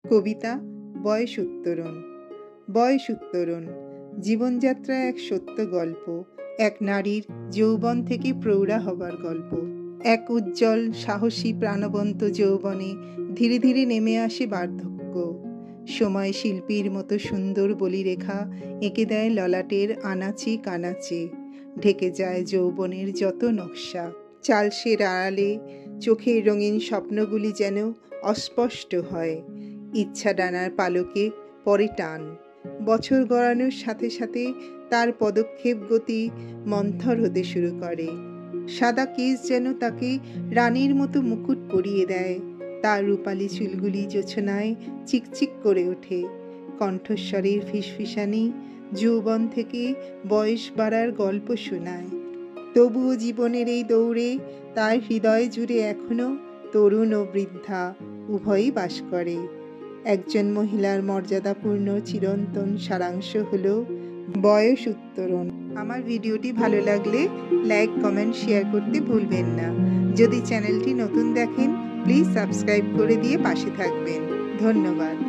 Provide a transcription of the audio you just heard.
কবিতা বয়স উত্তরণ। বয়স উত্তরণ জীবনযাত্রা এক সত্য গল্প, এক নারীর যৌবন থেকে প্রৌঢ়া হবার গল্প। এক উজ্জ্বল সাহসী প্রাণবন্ত যৌবনে ধীরে ধীরে নেমে আসে বার্ধক্য। সময় শিল্পীর মতো সুন্দর বলিরেখা এঁকে দেয় ললাটের আনাচে কানাচে, ঢেকে যায় যৌবনের যত নকশা। চালসের আড়ালে চোখের রঙিন স্বপ্নগুলি যেন অস্পষ্ট হয়। ইচ্ছা ডানার পালকে পরে টান। বছর গড়ানোর সাথে সাথে তার পদক্ষেপ গতি মন্থর হতে শুরু করে। সাদা কেশ যেন তাকে রানীর মতো মুকুট পরিয়ে দেয়। তার রূপালী চুলগুলি জোছনায় চিকচিক করে ওঠে। কণ্ঠস্বরের ফিসফিসানি যৌবন থেকে বয়স বাড়ার গল্প শোনায়। তবুও জীবনের এই দৌড়ে তার হৃদয় জুড়ে এখনো তরুণ ও বৃদ্ধা উভয়ই বাস করে। একজন মহিলার মর্যাদাপূর্ণ চিরন্তন সারাংশ হলো বয়স উত্তরণ। আমার ভিডিওটি ভালো লাগলে লাইক, কমেন্ট, শেয়ার করতে ভুলবেন না। যদি চ্যানেলটি নতুন দেখেন প্লিজ সাবস্ক্রাইব করে দিয়ে পাশে থাকবেন। ধন্যবাদ।